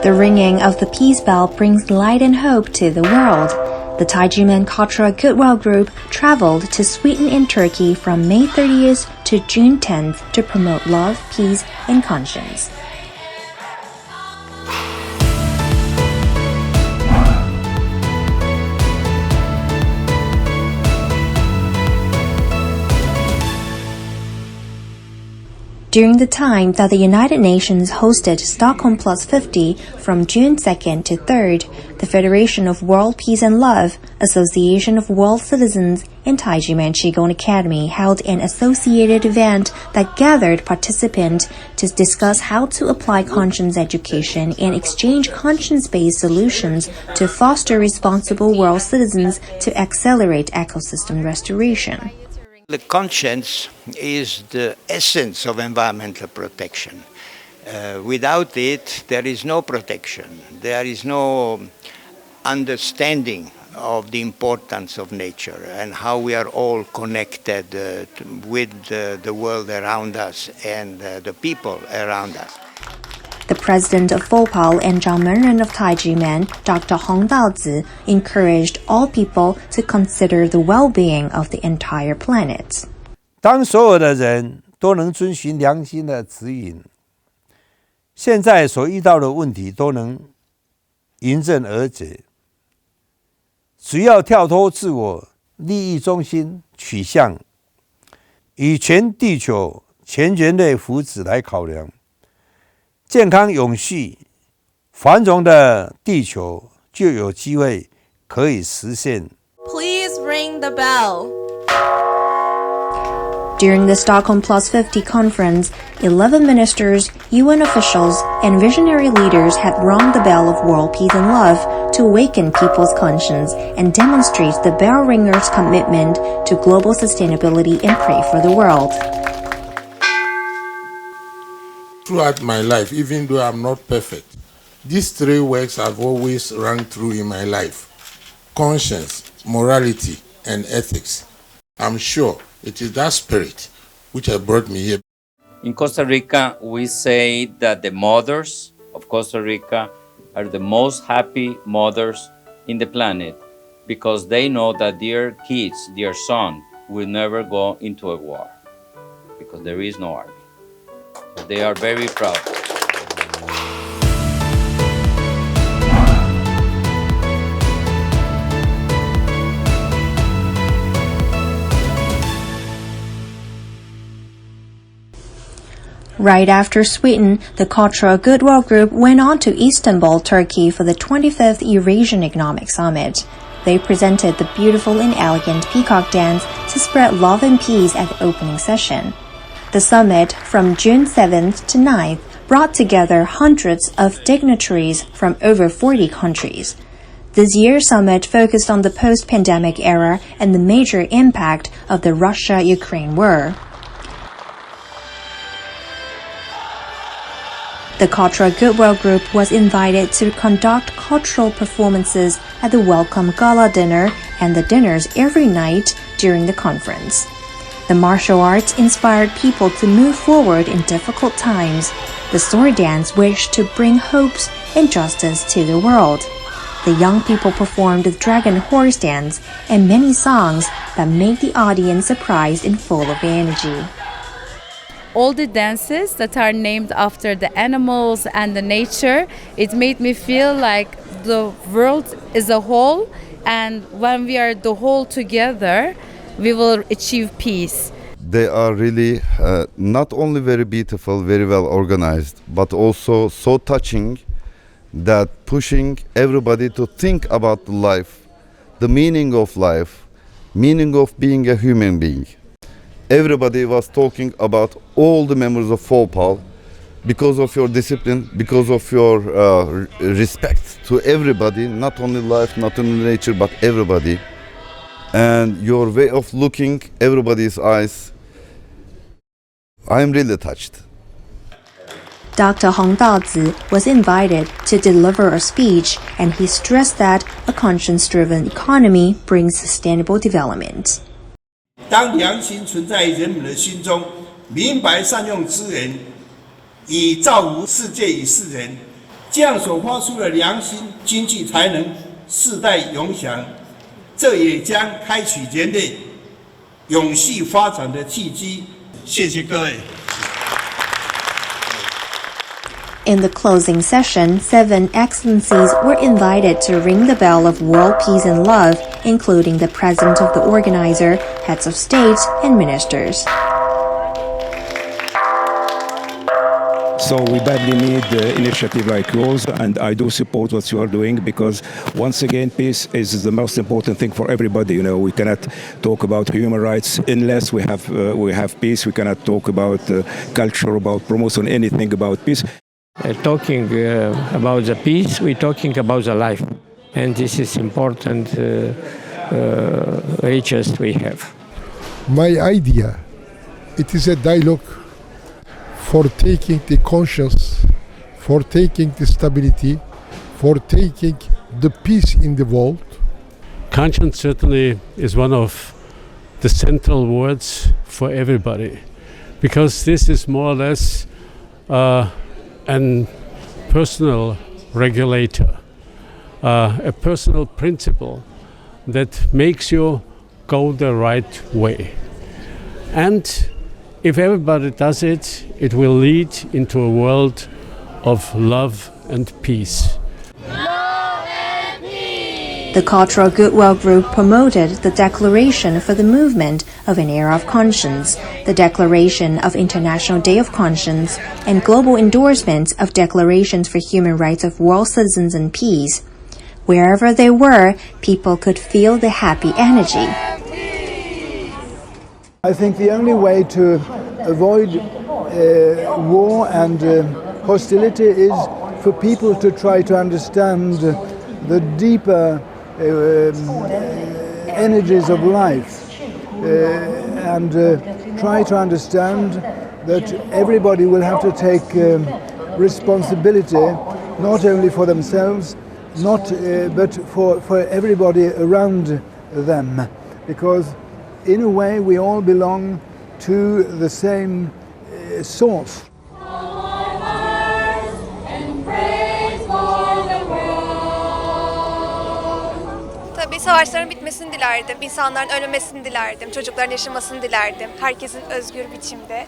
The ringing of the peace bell brings light and hope to the world. The Taijiman Cultural Goodwill Group traveled to Sweden and Turkey from May 30th to June 10th to promote love, peace, and conscience. During the time that the United Nations hosted Stockholm Plus 50 from June 2nd to 3rd, the Federation of World Peace and Love, Association of World Citizens, and Taijiman Qigong Academy held an associated event that gathered participants to discuss how to apply conscience education and exchange conscience-based solutions to foster responsible world citizens to accelerate ecosystem restoration. The conscience is the essence of environmental protection. Without it, there is no protection. There is no understanding of the importance of nature and how we are all connected with the world around us and the people around us. The president of Fopal and Zhangmenren of Taijiman, Dr. Hong Daozi, encouraged all people to consider the well-being of the entire planet. 当所有的人都能遵循良心的指引，现在所遇到的问题都能迎刃而解。只要跳脱自我利益中心取向，以全地球、全人类福祉来考量。健康永续、繁荣的地球就有机会可以实现。Please ring the bell. During the Stockholm Plus 50 conference, 11 ministers, UN officials, and visionary leaders had rung the bell of world peace and love to awaken people's conscience and demonstrate the bell ringers' commitment to global sustainability and pray for the world. Throughout my life, even though I'm not perfect, these three words have always rung through in my life: conscience, morality, and ethics. I'm sure it is that spirit which has brought me here. In Costa Rica, we say that the mothers of Costa Rica are the most happy mothers in the planet because they know that their kids, their son, will never go into a war because there is no army. So they are very proud. Right after Sweden, the Cultural Goodwill Group went on to Istanbul, Turkey for the 25th Eurasian Economic Summit. They presented the beautiful and elegant peacock dance to spread love and peace at the opening session. The summit, from June 7th to 9th, brought together hundreds of dignitaries from over 40 countries. This year's summit focused on the post-pandemic era and the major impact of the Russia-Ukraine war. The Cultural Goodwill Group was invited to conduct cultural performances at the Welcome Gala Dinner and the dinners every night during the conference. The martial arts inspired people to move forward in difficult times. The sword dance wished to bring hopes and justice to the world. The young people performed the dragon horse dance and many songs that made the audience surprised and full of energy. All the dances that are named after the animals and the nature, it made me feel like the world is a whole, and when we are the whole together, we will achieve peace. They are really not only very beautiful, very well organized, but also so touching that pushing everybody to think about life, the meaning of life, meaning of being a human being. Everybody was talking about all the members of Fopal because of your discipline, because of your respect to everybody, not only life, not only nature, but everybody. And your way of looking everybody's eyes, I'm really touched. Dr. Hong Daozi was invited to deliver a speech, and he stressed that a conscience-driven economy brings sustainable development. 当良心存在于人们的心中，明白善用资源，以造福世界与世人，这样所发出的良心经济才能世代永享，这也将开启人类永续发展的契机。谢谢各位。In the closing session, 7 excellencies were invited to ring the bell of world peace and love, including the president of the organizer, heads of state, and ministers. So we badly need initiative like yours, and I do support what you are doing, because once again, peace is the most important thing for everybody. You know, we cannot talk about human rights unless we have peace. We cannot talk about culture, about promoting anything about peace. Talking about the peace, we're talking about the life, and this is important riches we have. My idea, it is a dialogue for taking the conscience, for taking the stability, for taking the peace in the world. Conscience certainly is one of the central words for everybody, because this is more or less a personal regulator, a personal principle that makes you go the right way. And if everybody does it, it will lead into a world of love and peace. The Cultural Goodwill Group promoted the Declaration for the Movement of an Era of Conscience, the Declaration of International Day of Conscience, and global endorsements of declarations for human rights of world citizens and peace. Wherever they were, people could feel the happy energy. I think the only way to avoid war and hostility is for people to try to understand the deeper energies of life and try to understand that everybody will have to take responsibility not only for themselves, but for everybody around them, because in a way we all belong to the same source. Tabii savaşların bitmesini dilerdim, insanların ölmemesini dilerdim, çocukların yaşamasını dilerdim, herkesin özgür biçimde.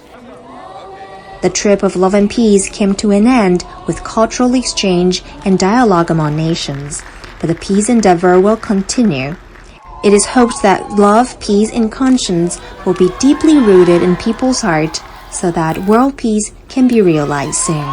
The trip of love and peace came to an end with cultural exchange and dialogue among nations, but the peace endeavor will continue. It is hoped that love, peace, and conscience will be deeply rooted in people's heart so that world peace can be realized soon.